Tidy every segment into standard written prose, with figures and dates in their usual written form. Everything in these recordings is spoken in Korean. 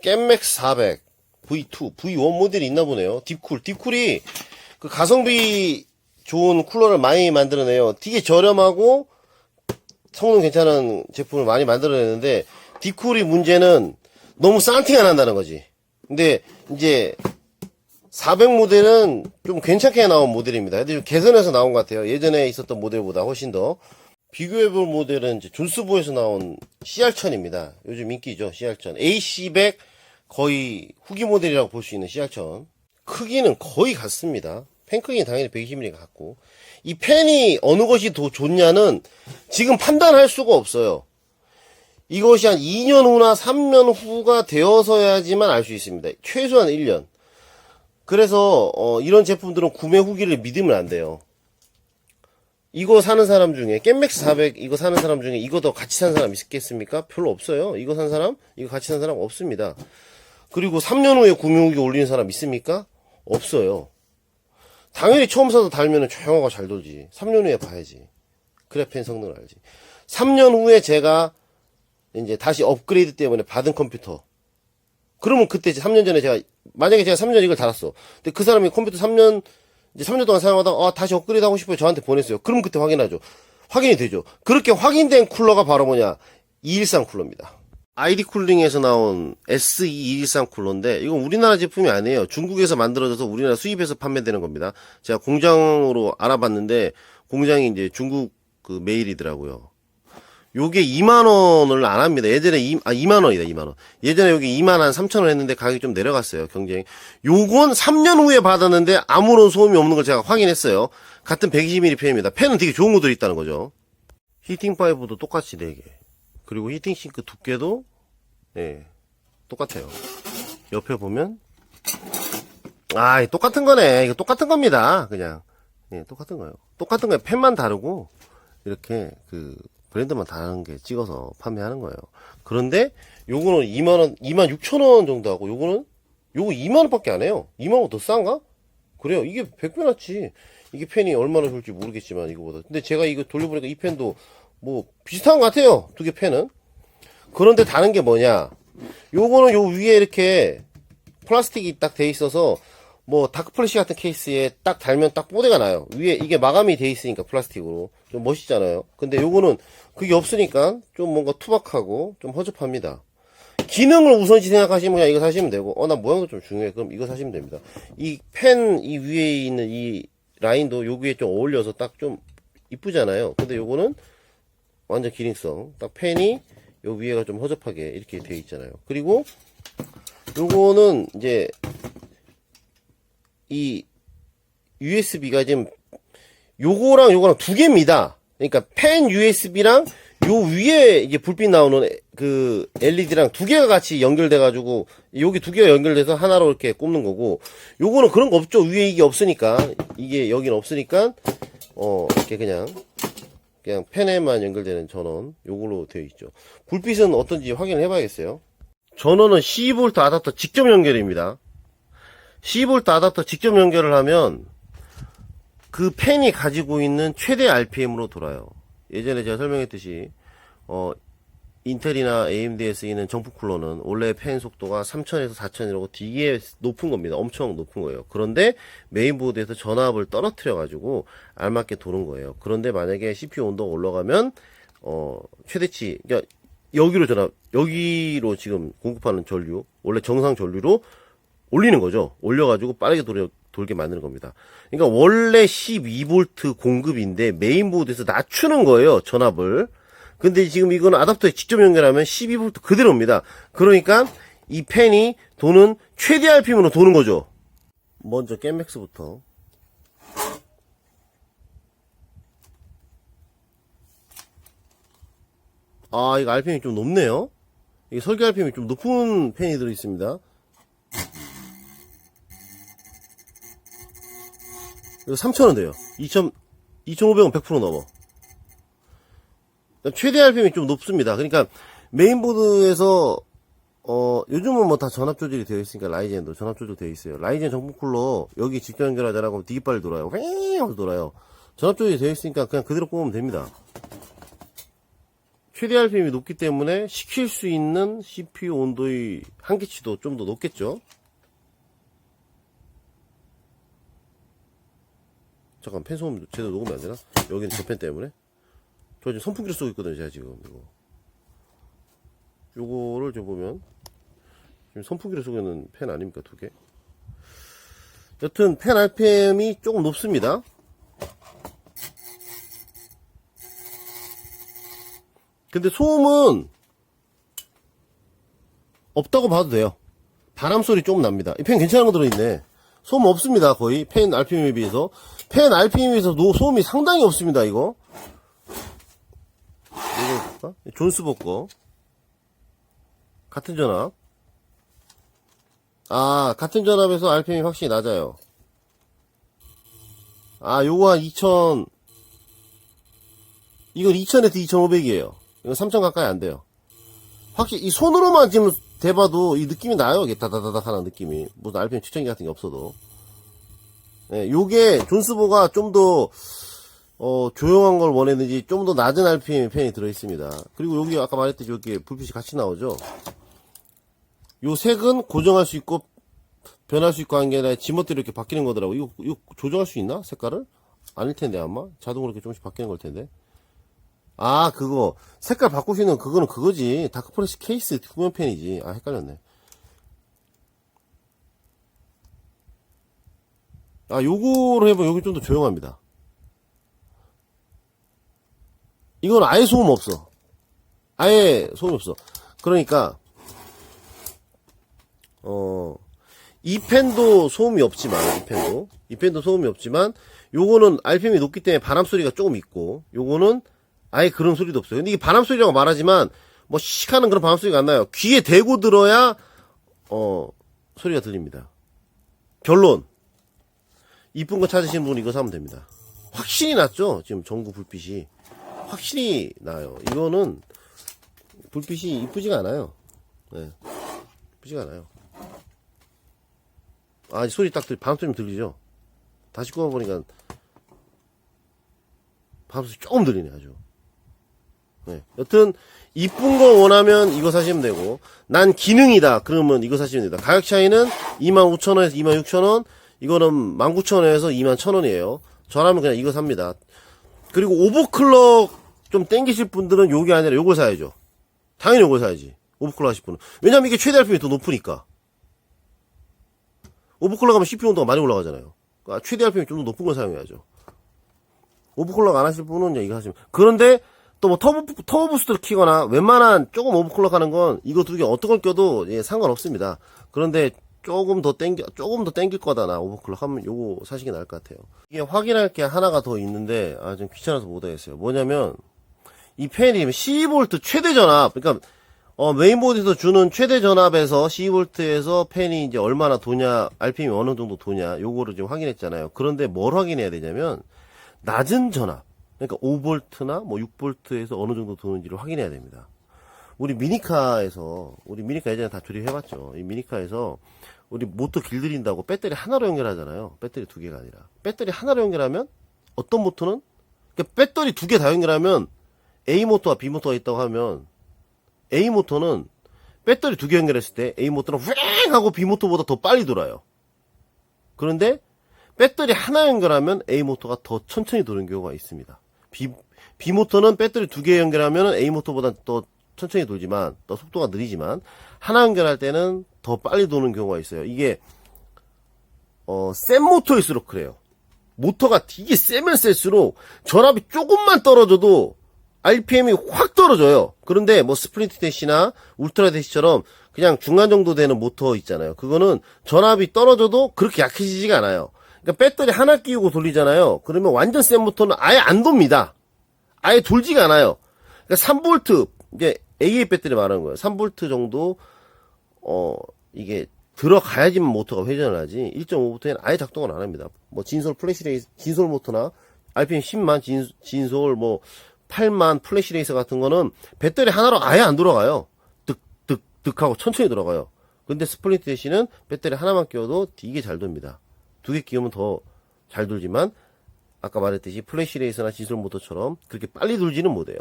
겜맥스 400 V2, V1 모델이 있나 보네요. 딥쿨이 그 가성비 좋은 쿨러를 많이 만들어내요. 되게 저렴하고 성능 괜찮은 제품을 많이 만들어내는데 딥쿨이 문제는 너무 싼팅 안 한다는 거지. 근데 이제 400 모델은 좀 괜찮게 나온 모델입니다. 근데 좀 개선해서 나온 것 같아요. 예전에 있었던 모델보다 훨씬 더. 비교해볼 모델은 이제 존스보에서 나온 CR1000입니다. 요즘 인기죠, CR1000. AC100 거의 후기 모델이라고 볼 수 있는 CR1000. 크기는 거의 같습니다. 팬 크기는 당연히 120mm 같고. 이 팬이 어느 것이 더 좋냐는 지금 판단할 수가 없어요. 이것이 한 2년 후나 3년 후가 되어서야지만 알 수 있습니다. 최소한 1년. 그래서 이런 제품들은 구매 후기를 믿으면 안 돼요. 이거 사는 사람 중에 겜맥스 400 이거 사는 사람 중에 이거 더 같이 산 사람 있겠습니까? 별로 없어요. 이거 산 사람, 이거 같이 산 사람 없습니다. 그리고 3년 후에 구매 후기 올리는 사람 있습니까? 없어요. 당연히 처음 사서 달면은 조용하고 잘 돌지. 3년 후에 봐야지. 그래 팬 성능을 알지. 3년 후에 제가 이제 다시 업그레이드 때문에 받은 컴퓨터. 그러면 그때 3년 전에 만약에 제가 3년 이걸 달았어. 근데 그 사람이 컴퓨터 3년 동안 사용하다가, 다시 업그레이드 하고 싶어요. 저한테 보냈어요. 그럼 그때 확인하죠. 확인이 되죠. 그렇게 확인된 쿨러가 바로 뭐냐? 213 쿨러입니다. ID 쿨링에서 나온 SE213 쿨러인데, 이건 우리나라 제품이 아니에요. 중국에서 만들어져서 우리나라 수입해서 판매되는 겁니다. 제가 공장으로 알아봤는데, 공장이 이제 중국 그 메일이더라고요. 요게 2만원을 안 합니다. 예전에 2만원이다, 2만원. 예전에 여기 2만 한 3천원 했는데 가격이 좀 내려갔어요, 경쟁이. 요건 3년 후에 받았는데 아무런 소음이 없는 걸 제가 확인했어요. 같은 120mm 팬입니다. 팬은 되게 좋은 것들이 있다는 거죠. 히팅 파이브도 똑같이 4개. 그리고 히팅 싱크 두께도, 똑같아요. 옆에 보면, 똑같은 거네. 이거 똑같은 겁니다. 그냥. 똑같은 거예요. 똑같은 거예요. 팬만 다르고, 이렇게, 브랜드만 다른 게 찍어서 판매하는 거예요. 그런데 요거는 2만원, 26,000원 정도 하고 요거 2만원 밖에 안 해요. 2만원 더 싼가? 그래요. 이게 100배 낫지. 이게 팬이 얼마나 좋을지 모르겠지만 이거보다. 근데 제가 이거 돌려보니까 이 팬도 뭐 비슷한 것 같아요. 두 개 팬은. 그런데 다른 게 뭐냐. 요거는 요 위에 이렇게 플라스틱이 딱 돼 있어서 뭐 다크플래시 같은 케이스에 딱 달면 딱 뽀대가 나요. 위에 이게 마감이 돼 있으니까 플라스틱으로 좀 멋있잖아요. 근데 요거는 그게 없으니까 좀 뭔가 투박하고 좀 허접합니다. 기능을 우선시 생각하시면 그냥 이거 사시면 되고, 나 모양도 좀 중요해. 그럼 이거 사시면 됩니다. 이 펜 이 위에 있는 이 라인도 여기에 좀 어울려서 딱 좀 이쁘잖아요. 근데 요거는 완전 기능성. 딱 펜이 요 위에가 좀 허접하게 이렇게 되어 있잖아요. 그리고 요거는 이제 이 USB가 지금 요거랑 두 개입니다. 그러니까 펜 USB랑 요 위에 이게 불빛 나오는 그 LED랑 두 개가 같이 연결돼 가지고 여기 두 개가 연결돼서 하나로 이렇게 꼽는 거고, 요거는 그런 거 없죠. 위에 이게 없으니까, 이게 여기는 없으니까 이렇게 그냥 펜에만 연결되는 전원 요걸로 되어 있죠. 불빛은 어떤지 확인을 해봐야겠어요. 전원은 12V 아답터 직접 연결입니다. 12V 아답터 직접 연결을 하면 그 팬이 가지고 있는 최대 RPM으로 돌아요. 예전에 제가 설명했듯이 인텔이나 AMD에 쓰이는 정품 쿨러는 원래 팬 속도가 3000에서 4000이라고 되게 높은 겁니다. 엄청 높은 거예요. 그런데 메인보드에서 전압을 떨어뜨려 가지고 알맞게 도는 거예요. 그런데 만약에 CPU 온도가 올라가면 최대치, 그러니까 여기로 지금 공급하는 전류, 원래 정상 전류로 올리는 거죠. 올려가지고 빠르게 돌게 만드는 겁니다. 그러니까 원래 12V 공급인데 메인보드에서 낮추는 거예요, 전압을. 근데 지금 이거는 아답터에 직접 연결하면 12V 그대로입니다. 그러니까 이 팬이 도는 최대 RPM으로 도는 거죠. 먼저 겜맥스부터. 이거 RPM이 좀 높네요. 이게 설계 RPM이 좀 높은 팬이 들어있습니다. 이거 3,000원 돼요. 2,500원 100% 넘어. 최대 RPM이 좀 높습니다. 그러니까 메인보드에서 요즘은 뭐 다 전압 조절이 되어 있으니까 라이젠도 전압 조절 되어 있어요. 라이젠 정품 쿨러 여기 직접 연결하자라고 되게 빨리 돌아요. 휑 하고 돌아요. 전압 조절이 되어 있으니까 그냥 그대로 꼽으면 됩니다. 최대 RPM이 높기 때문에 시킬 수 있는 CPU 온도의 한계치도 좀 더 높겠죠. 잠깐, 팬 소음 제대로 녹으면 안 되나? 여기는 저 팬 때문에. 저 지금 선풍기를 쏘고 있거든요, 제가 지금. 요거를 좀 보면, 지금 선풍기를 쏘고 있는 팬 아닙니까, 두 개? 여튼, 팬 RPM이 조금 높습니다. 근데 소음은 없다고 봐도 돼요. 바람 소리 조금 납니다. 이 팬 괜찮은 거 들어있네. 소음 없습니다. 거의 팬 RPM에 비해서. 팬 RPM에 비해서 소음이 상당히 없습니다. 이거 볼까? 존스버 거 같은 전압. 같은 전압에서 RPM이 확실히 낮아요. 요거 한 2000, 이건 2000에서 2500이에요. 이건 3000 가까이 안 돼요. 확실히 이 손으로만 지금 대봐도 이 느낌이 나요. 이게 다다다닥 하는 느낌이. 무슨 RPM 측정기 같은 게 없어도. 예, 요게 존스보가 좀 더 조용한 걸 원했는지 좀 더 낮은 RPM의 팬이 들어있습니다. 그리고 여기 아까 말했듯이 여기 불빛이 같이 나오죠. 요 색은 고정할 수 있고 변할 수 있고 한 게 아니라 지멋대로 이렇게 바뀌는 거더라고. 이거 조정할 수 있나? 색깔을? 아닐 텐데 아마 자동으로 이렇게 조금씩 바뀌는 걸 텐데. 그거 색깔 바꿀 수 있는 그거는 그거지. 다크포레스 케이스 후면 팬이지. 헷갈렸네. 요거로 해보면 여기 좀 더 조용합니다. 이건 아예 소음 없어. 아예 소음이 없어. 그러니까 이 팬도 소음이 없지만 이 팬도 소음이 없지만 요거는 RPM이 높기 때문에 바람 소리가 조금 있고 요거는 아예 그런 소리도 없어요. 근데 이게 바람 소리라고 말하지만 뭐 씩하는 그런 바람 소리가 안 나요. 귀에 대고 들어야 소리가 들립니다. 결론, 이쁜 거 찾으시는 분은 이거 사면 됩니다. 확실히 낫죠. 지금 전구 불빛이 확실히 나요. 이거는 불빛이 이쁘지가 않아요. 네, 이쁘지가 않아요. 소리 딱 바람 소리 들리죠. 다시 꼽아보니까 바람 소리 조금 들리네 아주. 네. 여튼 이쁜 거 원하면 이거 사시면 되고, 난 기능이다 그러면 이거 사시면 됩니다. 가격 차이는 25,000원에서 26,000원, 이거는 19,000원에서 21,000원이에요. 저라면 그냥 이거 삽니다. 그리고 오버클럭 좀 땡기실 분들은 요게 아니라 요걸 사야죠. 당연히 요걸 사야지. 오버클럭 하실 분은. 왜냐면 이게 최대 RPM이 더 높으니까. 오버클럭 하면 CPU 온도가 많이 올라가잖아요. 그러니까 최대 RPM이 좀 더 높은 걸 사용해야죠. 오버클럭 안 하실 분은 그냥 이거 하시면. 그런데 또 뭐 터보 부스트를 키거나 웬만한 조금 오버클럭 하는 건 이거 두 개 어떤 걸 껴도 상관없습니다. 그런데 조금 더 땡길 거다 나 오버클럭 하면 요거 사시는 게 나을 것 같아요. 이게 확인할 게 하나가 더 있는데 좀 귀찮아서 못 하겠어요. 뭐냐면 이 팬이 12V 최대 전압, 그러니까 메인보드에서 주는 최대 전압에서 12V에서 팬이 이제 얼마나 도냐, RPM이 어느 정도 도냐, 요거를 지금 확인했잖아요. 그런데 뭘 확인해야 되냐면 낮은 전압, 그러니까 5V나 뭐 6V에서 어느 정도 도는지를 확인해야 됩니다. 우리 미니카 예전에 다 조립해봤죠. 이 미니카에서 우리 모터 길들인다고 배터리 하나로 연결하잖아요. 배터리 두 개가 아니라. 배터리 하나로 연결하면 어떤 모터는, 그러니까 배터리 두 개 다 연결하면 A 모터와 B 모터가 있다고 하면 A 모터는 배터리 두 개 연결했을 때 A 모터는 휑 하고 B 모터보다 더 빨리 돌아요. 그런데 배터리 하나 연결하면 A 모터가 더 천천히 도는 경우가 있습니다. B 모터는 배터리 두 개 연결하면 A 모터보다 더 천천히 돌지만, 더 속도가 느리지만, 하나 연결할 때는 더 빨리 도는 경우가 있어요. 이게 센 모터일수록 그래요. 모터가 되게 세면 셀수록 전압이 조금만 떨어져도 RPM이 확 떨어져요. 그런데 뭐 스프린트 대시나 울트라 대시처럼 그냥 중간 정도 되는 모터 있잖아요. 그거는 전압이 떨어져도 그렇게 약해지지가 않아요. 그러니까 배터리 하나 끼우고 돌리잖아요. 그러면 완전 센 모터는 아예 안 돕니다. 아예 돌지가 않아요. 그러니까 3V, 이제 AA 배터리 말하는 거예요. 3V 정도 이게 들어가야지만 모터가 회전을 하지 1.5V는 아예 작동을 안 합니다. 뭐 진솔 플래시레이스, 진솔 모터나 RPM 10만 진솔 뭐 8만 플래시레이서 같은 거는 배터리 하나로 아예 안 돌아가요. 득 하고 천천히 돌아가요. 근데 스플린트 대시는 배터리 하나만 끼워도 되게 잘 돕니다. 두 개 끼우면 더 잘 돌지만 아까 말했듯이 플래시레이스나 지솔 모터처럼 그렇게 빨리 돌지는 못해요.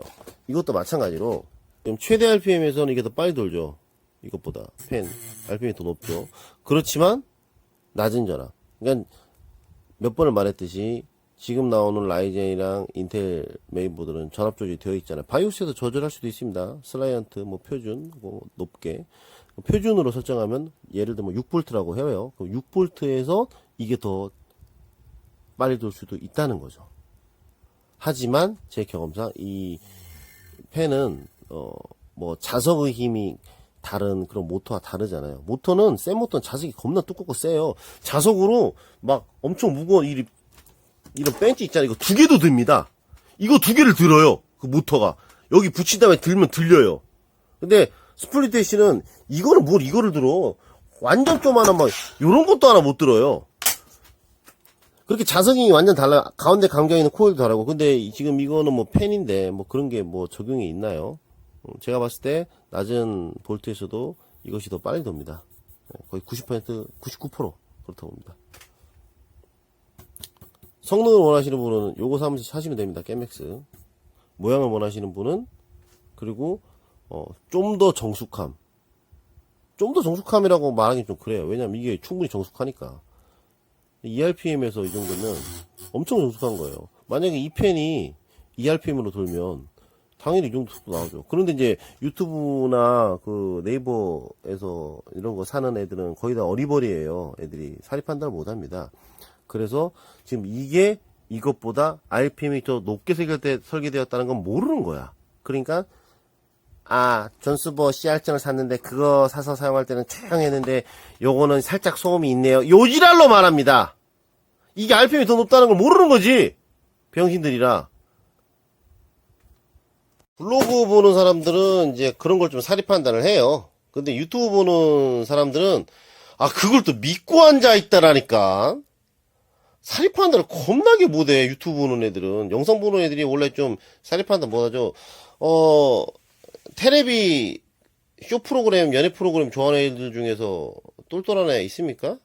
이것도 마찬가지로 지금 최대 RPM에서는 이게 더 빨리 돌죠. 이것보다 펜 RPM이 더 높죠. 그렇지만 낮은 전압. 그러니까 몇 번을 말했듯이 지금 나오는 라이젠이랑 인텔 메인보드는 전압 조절이 되어 있잖아요. 바이오스에서 조절할 수도 있습니다. 슬라이언트, 뭐 표준, 뭐 높게. 표준으로 설정하면 예를 들면 6V라고 해요. 그럼 6V에서 이게 더 빨리 돌 수도 있다는 거죠. 하지만 제 경험상 이 펜은 뭐 자석의 힘이 다른 그런 모터와 다르잖아요. 모터는 센 모터는 자석이 겁나 두껍고 세요. 자석으로 막 엄청 무거운 이런 벤치 있잖아요. 이거 두 개도 듭니다. 이거 두 개를 들어요. 그 모터가 여기 붙인 다음에 들면 들려요. 근데 스플릿 대시는 이거는 뭘 이거를 들어. 완전 조만한 막 요런 것도 하나 못 들어요. 그렇게 자석이 완전 달라요. 가운데 감겨 있는 코일도 다르고. 근데 지금 이거는 뭐 펜인데 뭐 그런 게 뭐 적용이 있나요? 제가 봤을 때 낮은 볼트에서도 이것이 더 빨리 돕니다. 거의 90%, 99% 그렇다고 봅니다. 성능을 원하시는 분은 요거 사시면 됩니다. 깨맥스. 모양을 원하시는 분은 그리고 좀 더 정숙함. 좀 더 정숙함이라고 말하기 좀 그래요. 왜냐면 이게 충분히 정숙하니까. ERPM에서 이 정도면 엄청 정숙한 거예요. 만약에 이 펜이 ERPM으로 돌면 당연히 이 정도 속도 나오죠. 그런데 이제 유튜브나 그 네이버에서 이런 거 사는 애들은 거의 다 어리버리예요. 애들이 사리 판단을 못 합니다. 그래서 지금 이게 이것보다 RPM이 더 높게 설계되었다는 건 모르는 거야. 그러니까 존스버 CR10을 샀는데 그거 사서 사용할 때는 조용했는데 요거는 살짝 소음이 있네요. 요지랄로 말합니다. 이게 RPM이 더 높다는 걸 모르는 거지. 병신들이라. 블로그 보는 사람들은 이제 그런 걸 좀 사리 판단을 해요. 근데 유튜브 보는 사람들은 그걸 또 믿고 앉아있다라니까. 사리 판단을 겁나게 못해. 유튜브 보는 애들은. 영상 보는 애들이 원래 좀 사리 판단 못하죠. 테레비 쇼 프로그램, 연애 프로그램 좋아하는 애들 중에서 똘똘한 애 있습니까?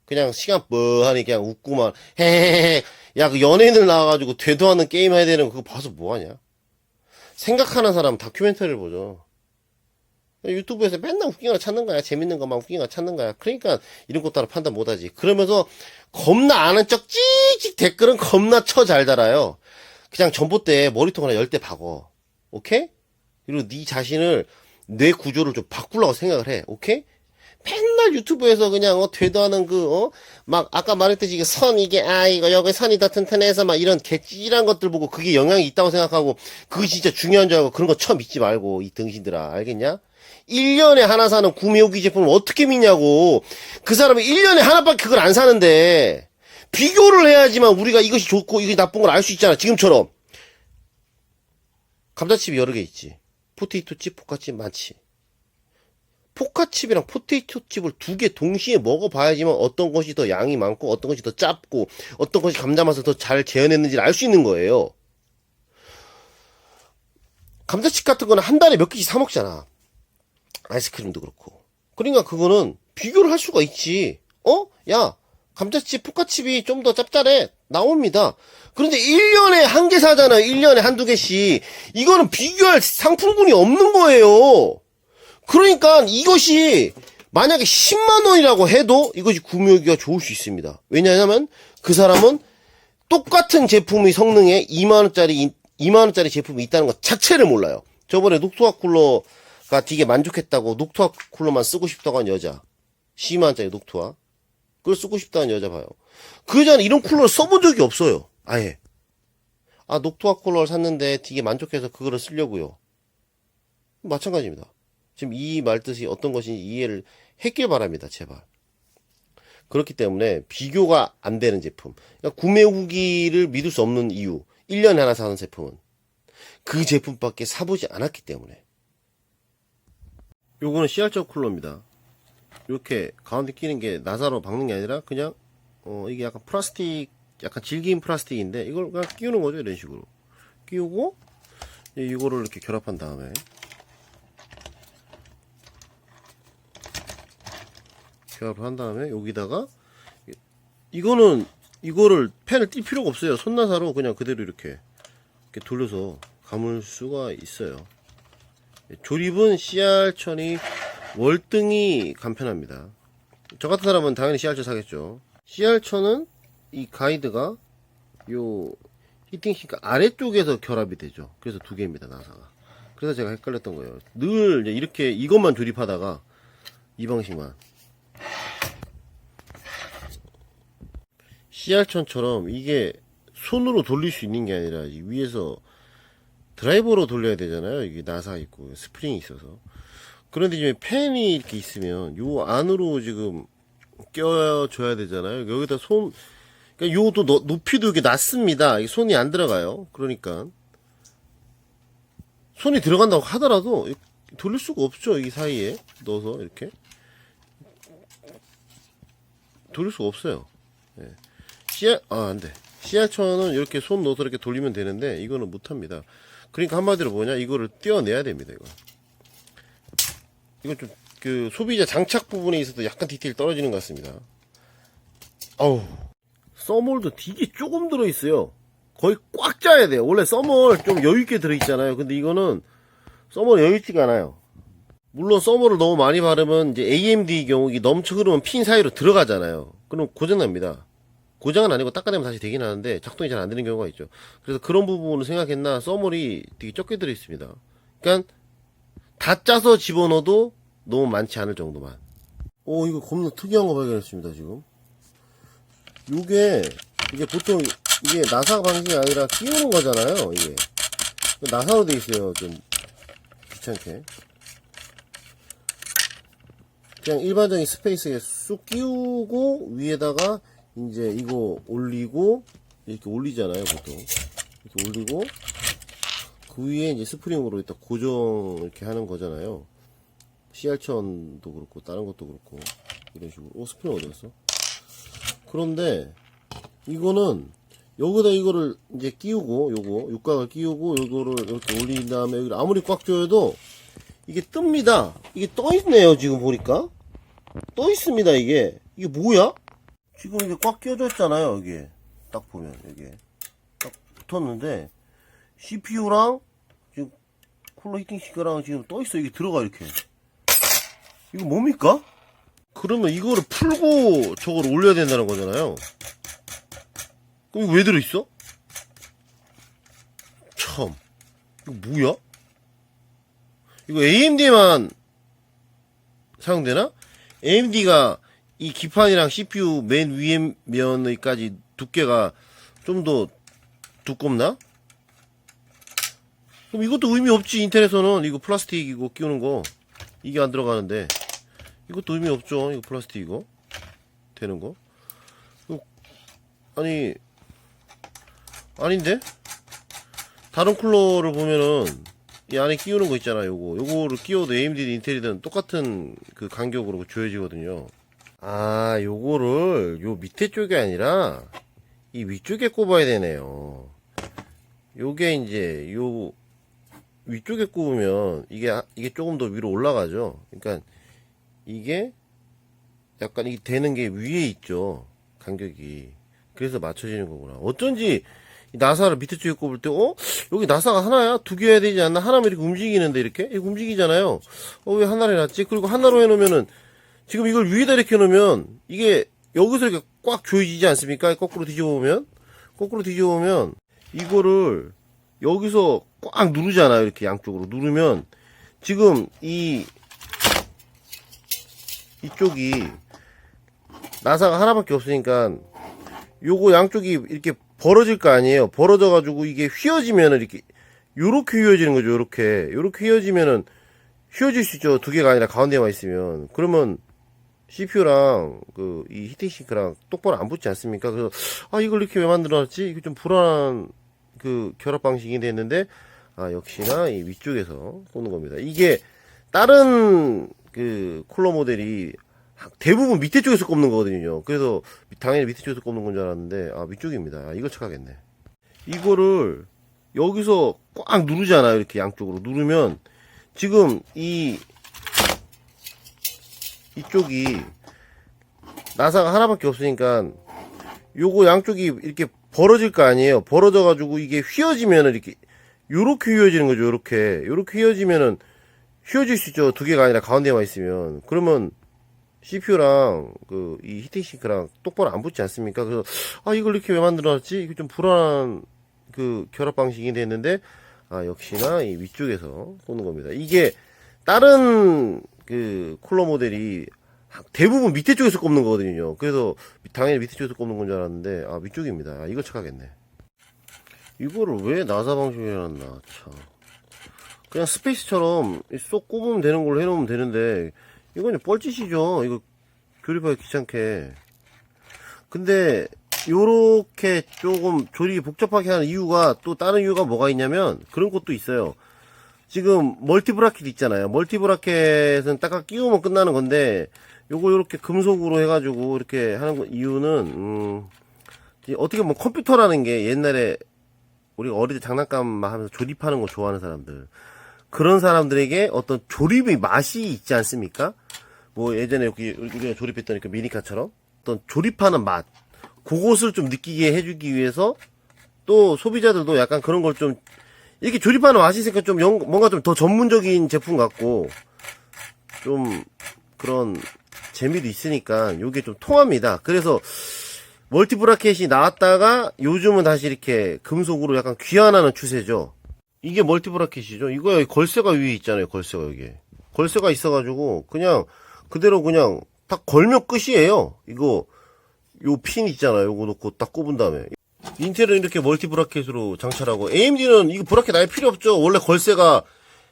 그냥 시간 뻔하니 그냥 웃고만 헤헤헤. 야, 그 연예인들 나와가지고 되도 않는 게임 해야 되는 그거 봐서 뭐하냐? 생각하는 사람 다큐멘터리를 보죠. 유튜브에서 맨날 웃긴 거 찾는 거야. 재밌는 것만 웃긴 거 찾는 거야. 그러니까 이런 것 따라 판단 못하지. 그러면서 겁나 아는 척 찍찍 댓글은 겁나 잘 달아요. 그냥 전봇대에 머리통 하나 10대 박어. 오케이? 그리고 네 자신을 뇌 구조를 좀 바꾸려고 생각을 해. 오케이? 맨날 유튜브에서 그냥 되도 않은 막 아까 말했듯이 이게 이거 여기 선이 더 튼튼해서 막 이런 개찌란 것들 보고 그게 영향이 있다고 생각하고 그게 진짜 중요한 줄 알고 그런 거 처음 믿지 말고 이 등신들아. 알겠냐? 1년에 하나 사는 구매 후기 제품을 어떻게 믿냐고. 그 사람이 1년에 하나밖에 그걸 안 사는데 비교를 해야지만 우리가 이것이 좋고 이것이 나쁜 걸 알 수 있잖아. 지금처럼 감자칩이 여러 개 있지. 포테이토 칩, 포카칩 많지. 포카칩이랑 포테이토 칩을 두 개 동시에 먹어봐야지만 어떤 것이 더 양이 많고 어떤 것이 더 짧고 어떤 것이 감자 맛을 더 잘 재현했는지를 알 수 있는 거예요. 감자칩 같은 거는 한 달에 몇 개씩 사 먹잖아. 아이스크림도 그렇고. 그러니까 그거는 비교를 할 수가 있지. 야, 감자칩, 포카칩이 좀 더 짭짤해. 나옵니다. 그런데 1년에 한 개 사잖아요. 1년에 한두 개씩. 이거는 비교할 상품군이 없는 거예요. 그러니까 이것이 만약에 10만원이라고 해도 이것이 구매하기가 좋을 수 있습니다. 왜냐하면 그 사람은 똑같은 제품의 성능에 2만원짜리 제품이 있다는 것 자체를 몰라요. 저번에 녹투아 쿨러가 되게 만족했다고 녹투아 쿨러만 쓰고 싶다고 한 여자. 12만원짜리 녹투아. 그걸 쓰고 싶다는 여자 봐요. 그 여자는 이런 쿨러를 써본 적이 없어요. 아예. 녹투아 쿨러를 샀는데 되게 만족해서 그거를 쓰려고요. 마찬가지입니다. 지금 이 말뜻이 어떤 것인지 이해를 했길 바랍니다. 제발. 그렇기 때문에 비교가 안 되는 제품. 그러니까 구매 후기를 믿을 수 없는 이유. 1년에 하나 사는 제품은 그 제품밖에 사보지 않았기 때문에. 요거는 CR7 쿨러입니다. 이렇게 가운데 끼는 게 나사로 박는 게 아니라 그냥 이게 약간 플라스틱, 약간 질긴 플라스틱인데 이걸 그냥 끼우는 거죠. 이런 식으로 끼우고 이거를 이렇게 결합한 다음에 결합을 한 다음에 여기다가 이거는 이거를 펜을 띌 필요가 없어요. 손나사로 그냥 그대로 이렇게 돌려서 감을 수가 있어요. 조립은 CR1000이 월등히 간편합니다. 저 같은 사람은 당연히 CR1000 사겠죠. CR1000은 이 가이드가 요 히팅싱크 아래쪽에서 결합이 되죠. 그래서 두 개입니다, 나사가. 그래서 제가 헷갈렸던 거예요. 늘 이렇게 이것만 조립하다가 이 방식만. CR1000처럼 이게 손으로 돌릴 수 있는 게 아니라 위에서 드라이버로 돌려야 되잖아요. 이게 나사 있고 스프링이 있어서. 그런데 지금 펜이 이렇게 있으면 요 안으로 지금 껴줘야 되잖아요. 여기다 손, 그러니까 요것도 높이도 이렇게 낮습니다. 손이 안 들어가요. 그러니까 손이 들어간다고 하더라도 돌릴 수가 없죠. 이 사이에 넣어서 이렇게 돌릴 수가 없어요. 예. 안돼. CR1000은 이렇게 손 넣어서 이렇게 돌리면 되는데 이거는 못합니다. 그러니까 한마디로 뭐냐, 이거를 떼어내야 됩니다. 이건 좀 그 소비자 장착 부분에 있어서 약간 디테일 떨어지는 것 같습니다. 어우, 써몰도 되게 조금 들어있어요. 거의 꽉 짜야 돼요. 원래 써몰 좀 여유있게 들어있잖아요. 근데 이거는 써몰 여유있지가 않아요. 물론 써몰을 너무 많이 바르면 이제 AMD 경우 이게 넘쳐 흐르면 핀 사이로 들어가잖아요. 그럼 고장납니다. 고장은 아니고 닦아내면 다시 되긴 하는데 작동이 잘 안 되는 경우가 있죠. 그래서 그런 부분을 생각했나 써몰이 되게 적게 들어있습니다. 그러니까 다 짜서 집어넣어도 너무 많지 않을 정도만. 이거 겁나 특이한 거 발견했습니다. 지금 이게 보통 이게 나사 방식이 아니라 끼우는 거잖아요. 이게 나사로 돼 있어요. 좀 귀찮게 그냥 일반적인 스페이스에 쑥 끼우고 위에다가 이제 이거 올리고 이렇게 올리잖아요. 보통 이렇게 올리고 그 위에 이제 스프링으로 일단 고정 이렇게 하는 거잖아요. CR1000도 그렇고 다른 것도 그렇고 이런 식으로. 스프링 어디 갔어? 그런데 이거는 여기다 이거를 이제 끼우고 요거 육각을 끼우고 요거를 이렇게 올린 다음에 여기를 아무리 꽉 조여도 이게 뜹니다. 이게 떠 있네요. 지금 보니까 떠 있습니다. 이게 뭐야? 지금 이게 꽉 끼워져 있잖아요. 여기에 딱 보면 여기에 딱 붙었는데 CPU랑 지금 쿨러 히팅싱크랑 지금 떠 있어. 이게 들어가 이렇게. 이거 뭡니까? 그러면 이거를 풀고 저걸 올려야 된다는 거잖아요. 그럼 이거 왜 들어있어? 참, 이거 뭐야? 이거 AMD에만 사용되나? AMD가 이 기판이랑 CPU 맨 위에 면의까지 두께가 좀 더 두껍나? 그럼 이것도 의미 없지. 인터넷에서는 이거 플라스틱 이거 끼우는 거 이게 안 들어가는데 이것도 의미 없죠. 이거 플라스틱 이거 되는 거. 아니 아닌데? 다른 쿨러를 보면은 이 안에 끼우는 거 있잖아요. 요거를 끼워도 AMD 인텔이든 똑같은 그 간격으로 조여지거든요. 요거를 요 밑에 쪽이 아니라 이 위쪽에 꼽아야 되네요. 요게 이제 요 위쪽에 꼽으면 이게 조금 더 위로 올라가죠. 그러니까 이게 약간 이게 되는 게 위에 있죠. 간격이. 그래서 맞춰지는 거구나. 어쩐지 나사를 밑에 쪽에 꼽을 때 여기 나사가 하나야? 두 개 해야 되지 않나? 하나면 이렇게 움직이는데 이렇게 움직이잖아요. 왜 하나를 해놨지? 그리고 하나로 해놓으면은 지금 이걸 위에다 이렇게 해놓으면 이게 여기서 이렇게 꽉 조여지지 않습니까? 거꾸로 뒤집어보면 이거를 여기서 꽉 누르잖아요. 이렇게 양쪽으로 누르면 지금 이쪽이 나사가 하나밖에 없으니까 요거 양쪽이 이렇게 벌어질 거 아니에요. 벌어져 가지고 이게 휘어지면은 이렇게 요렇게 휘어지는 거죠. 요렇게 휘어지면은 휘어질 수 있죠. 두 개가 아니라 가운데만 있으면. 그러면 CPU랑 이 히팅싱크랑 똑바로 안 붙지 않습니까? 그래서 이걸 이렇게 왜 만들어놨지? 이게 좀 불안한 결합 방식이 됐는데 역시나 이 위쪽에서 꽂는 겁니다. 이게 다른 쿨러 모델이 대부분 밑에 쪽에서 꼽는 거거든요. 그래서 당연히 밑에 쪽에서 꼽는 건 줄 알았는데 위쪽입니다. 이거 착하겠네. 이거를 여기서 꽉 누르잖아요. 이렇게 양쪽으로 누르면 지금 이쪽이 나사가 하나밖에 없으니까 요거 양쪽이 이렇게 벌어질 거 아니에요. 벌어져 가지고 이게 휘어지면은 이렇게 요렇게 휘어지는 거죠. 요렇게 휘어지면은 휘어질 수 있죠. 두 개가 아니라 가운데만 있으면. 그러면 CPU랑 이 히팅싱크랑 똑바로 안 붙지 않습니까? 그래서 이걸 이렇게 왜 만들어놨지? 이게 좀 불안한 결합 방식이 됐는데 역시나 이 위쪽에서 꽂는 겁니다. 이게 다른 쿨러 모델이 대부분 밑에 쪽에서 꼽는 거거든요. 그래서 당연히 밑에 쪽에서 꼽는 건 줄 알았는데 위쪽입니다. 이거 착하겠네. 이거를 왜 나사 방식으로 해놨나 참. 그냥 스페이스처럼 쏙 꼽으면 되는 걸로 해놓으면 되는데 이건 뻘짓이죠. 이거 조립하기 귀찮게. 근데 요렇게 조금 조립이 복잡하게 하는 이유가 또 다른 이유가 뭐가 있냐면 그런 것도 있어요. 지금 멀티 브라켓 있잖아요. 멀티 브라켓은 딱 끼우면 끝나는 건데 요거 요렇게 금속으로 해가지고 이렇게 하는 이유는 어떻게 보면 컴퓨터라는 게 옛날에 우리가 어릴 때 장난감만 하면서 조립하는 거 좋아하는 사람들, 그런 사람들에게 어떤 조립의 맛이 있지 않습니까? 뭐 예전에 여기 우리가 조립했던 그 미니카처럼 어떤 조립하는 맛, 그것을 좀 느끼게 해주기 위해서 또 소비자들도 약간 그런 걸 좀 이렇게 조립하는 맛이 있으니까 좀 뭔가 좀 더 전문적인 제품 같고 좀 그런 재미도 있으니까 요게 좀 통합니다. 그래서 멀티 브라켓이 나왔다가 요즘은 다시 이렇게 금속으로 약간 귀환하는 추세죠. 이게 멀티 브라켓이죠. 이거 걸쇠가 위에 있잖아요. 걸쇠가 여기. 걸쇠가 있어가지고 그냥 그대로 그냥 딱 걸면 끝이에요. 이거 요 핀 있잖아요. 요거 놓고 딱 꼽은 다음에. 인텔은 이렇게 멀티 브라켓으로 장착하고 AMD는 이거 브라켓 아예 필요 없죠. 원래 걸쇠가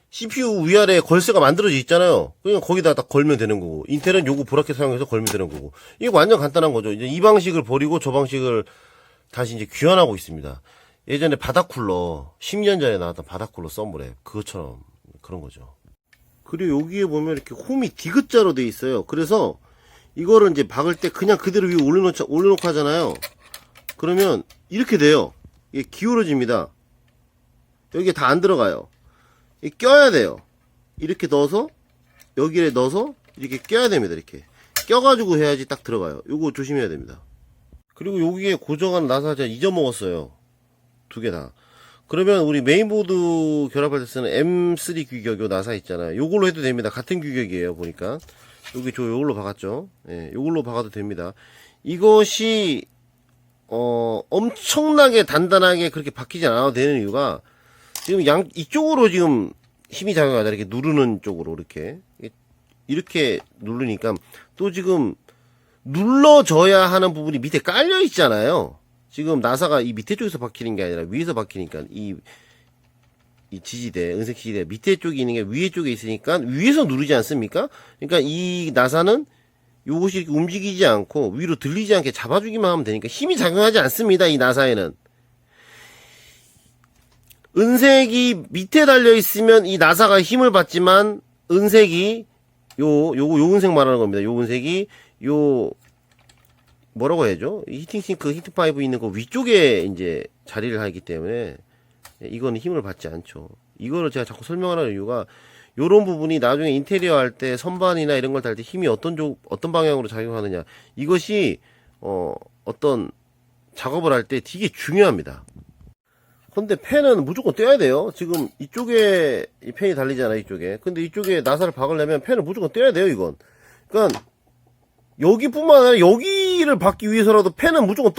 CPU 위아래에 걸쇠가 만들어져 있잖아요. 그냥 거기다 딱 걸면 되는 거고, 인텔은 요거 브라켓 사용해서 걸면 되는 거고. 이게 완전 간단한 거죠. 이제 이 방식을 버리고 저 방식을 다시 이제 귀환하고 있습니다. 예전에 바닥쿨러 10년 전에 나왔던 바닥쿨러 썸브랩 그것처럼 그런 거죠. 그리고 여기에 보면 이렇게 홈이 디귿자로 돼 있어요. 그래서 이거를 이제 박을 때 그냥 그대로 위에 올려놓고 하잖아요. 그러면 이렇게 돼요. 이게 기울어집니다. 여기에 다 안 들어가요. 껴야 돼요. 이렇게 넣어서 여기에 넣어서 이렇게 껴야 됩니다. 이렇게 껴가지고 해야지 딱 들어가요. 요거 조심해야 됩니다. 그리고 여기에 고정한 나사 제가 잊어먹었어요. 두 개 다. 그러면 우리 메인보드 결합할 때 쓰는 M3 규격 요 나사 있잖아요. 요걸로 해도 됩니다. 같은 규격이에요. 보니까 여기 저 요걸로 박았죠. 예, 요걸로 박아도 됩니다. 이것이 엄청나게 단단하게 그렇게 박히지 않아도 되는 이유가 지금 이쪽으로 지금 힘이 작용하다 이렇게 누르는 쪽으로 이렇게 누르니까 또 지금 눌러져야 하는 부분이 밑에 깔려 있잖아요. 지금 나사가 이 밑에 쪽에서 박히는 게 아니라 위에서 박히니까 이 지지대, 은색 지지대 밑에 쪽에 있는 게 위에 쪽에 있으니까 위에서 누르지 않습니까? 그러니까 이 나사는 요것이 이렇게 움직이지 않고 위로 들리지 않게 잡아주기만 하면 되니까 힘이 작용하지 않습니다. 이 나사에는. 은색이 밑에 달려 있으면 이 나사가 힘을 받지만 은색이 요 은색 말하는 겁니다. 요 은색이 뭐라고 해야죠? 히팅싱크, 히트파이브 있는 거 위쪽에 이제 자리를 하기 때문에 이거는 힘을 받지 않죠. 이거를 제가 자꾸 설명하는 이유가 요런 부분이 나중에 인테리어 할 때 선반이나 이런 걸 달 때 힘이 어떤 방향으로 작용하느냐, 이것이 어떤 작업을 할 때 되게 중요합니다. 근데 펜은 무조건 떼야 돼요. 지금 이쪽에 이 펜이 달리잖아요. 이쪽에. 근데 이쪽에 나사를 박으려면 펜을 무조건 떼야 돼요. 이건. 그러니까 여기뿐만 아니라 여기를 박기 위해서라도 펜은 무조건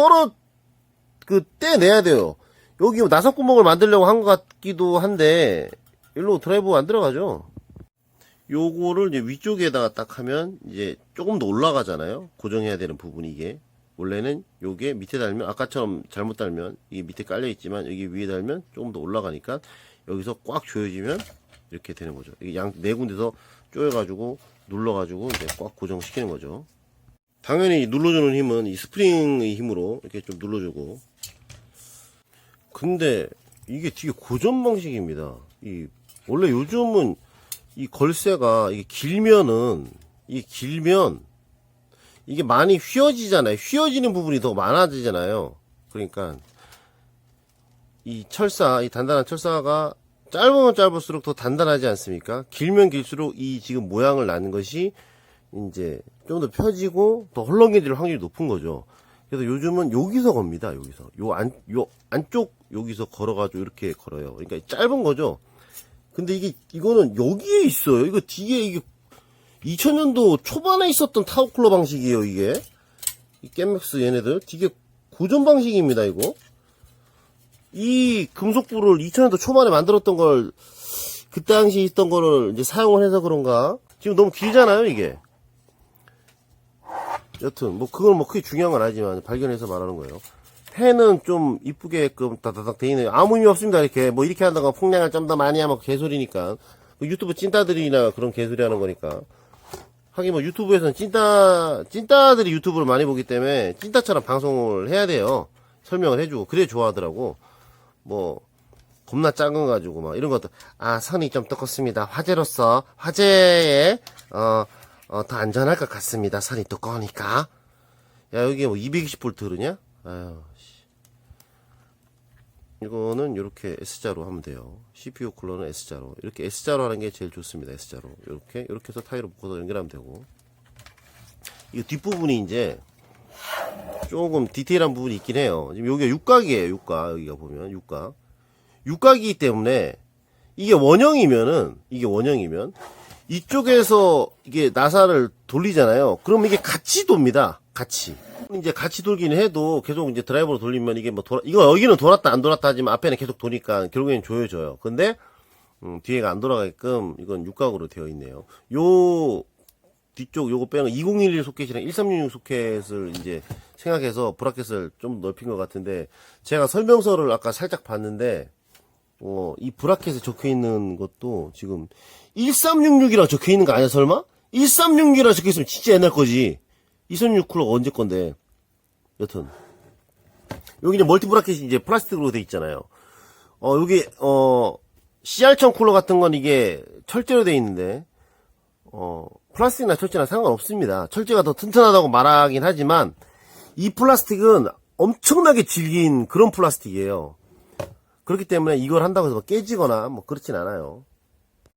떼내야 돼요. 여기 나사 구멍을 만들려고 한 것 같기도 한데 일로 드라이브 안 들어가죠. 요거를 이제 위쪽에다가 딱 하면 이제 조금 더 올라가잖아요. 고정해야 되는 부분이 이게. 원래는 요게 밑에 달면 아까처럼 잘못 달면 이게 밑에 깔려 있지만 여기 위에 달면 조금 더 올라가니까 여기서 꽉 조여지면 이렇게 되는 거죠. 이게 네 군데서 조여가지고 눌러가지고 이제 꽉 고정시키는 거죠. 당연히 눌러주는 힘은 이 스프링의 힘으로 이렇게 좀 눌러주고. 근데 이게 되게 고전 방식입니다. 원래 요즘은 이 걸쇠가 이게 길면 이게 많이 휘어지잖아요. 휘어지는 부분이 더 많아지잖아요. 그러니까 이 단단한 철사가 짧으면 짧을수록 더 단단하지 않습니까? 길면 길수록 이 지금 모양을 나는 것이 이제 좀 더 펴지고 더 헐렁해질 확률이 높은 거죠. 그래서 요즘은 여기서 겁니다. 여기서 요 안쪽 여기서 걸어가지고 이렇게 걸어요. 그러니까 짧은 거죠. 근데 이거는 여기에 있어요. 이거 뒤에 이게 2000년도 초반에 있었던 타워쿨러 방식이에요. 이게 이 겜맥스 얘네들 되게 고전 방식입니다. 이거 이 금속부를 2000년도 초반에 만들었던 걸 그때 당시 있던 거를 이제 사용을 해서 그런가 지금 너무 길잖아요. 이게 여튼 뭐 그건 뭐 크게 중요한 건 아니지만 발견해서 말하는 거예요. 펜은 좀 이쁘게끔 다다닥 돼 있네요. 아무 의미 없습니다. 이렇게 뭐 이렇게 한다고 폭량을 좀 더 많이 하면 개소리니까 유튜브 찐따들이나 그런 개소리 하는 거니까. 하긴 뭐 유튜브에서는 찐따들이 유튜브를 많이 보기 때문에 찐따처럼 방송을 해야 돼요. 설명을 해주고 그래 좋아하더라고. 뭐 겁나 작은 거 가지고 막 이런 것도 선이 좀 두껍습니다. 화재로서 화재에 더 안전할 것 같습니다. 선이 두꺼우니까. 야 여기 뭐 220V 흐르냐? 아유 씨. 이거는 이렇게 S자로 하면 돼요. CPU 쿨러는 S자로. 이렇게 S자로 하는 게 제일 좋습니다. S자로. 이렇게 해서 타이로 묶어서 연결하면 되고. 이 뒷부분이 이제 조금 디테일한 부분이 있긴 해요. 지금 여기가 육각이에요. 육각. 여기가 보면 육각. 육각이기 때문에 이게 원형이면 이쪽에서 이게 나사를 돌리잖아요. 그럼 이게 같이 돕니다. 같이 돌기는 해도 계속 이제 드라이버로 돌리면 이게 뭐 이거 여기는 돌았다 안 돌았다 하지만 앞에는 계속 도니까 결국엔 조여져요. 근데 뒤에가 안 돌아가게끔 이건 육각으로 되어 있네요. 요 뒤쪽 요거 빼는 2011 소켓이랑 1366 소켓을 이제 생각해서 브라켓을 좀 넓힌 것 같은데 제가 설명서를 아까 살짝 봤는데 이 브라켓에 적혀 있는 것도 지금 1366이라고 적혀 있는 거 아니야 설마? 1366이라고 적혀 있으면 진짜 옛날 거지. 236 쿨러가 언제 건데. 여튼 여기 이제 멀티 브라켓이 이제 플라스틱으로 돼 있잖아요. 여기 CR1000 쿨러 같은 건 이게 철제로 돼 있는데 플라스틱이나 철제나 상관없습니다. 철제가 더 튼튼하다고 말하긴 하지만 이 플라스틱은 엄청나게 질긴 그런 플라스틱이에요. 그렇기 때문에 이걸 한다고 해서 뭐 깨지거나 뭐 그렇진 않아요.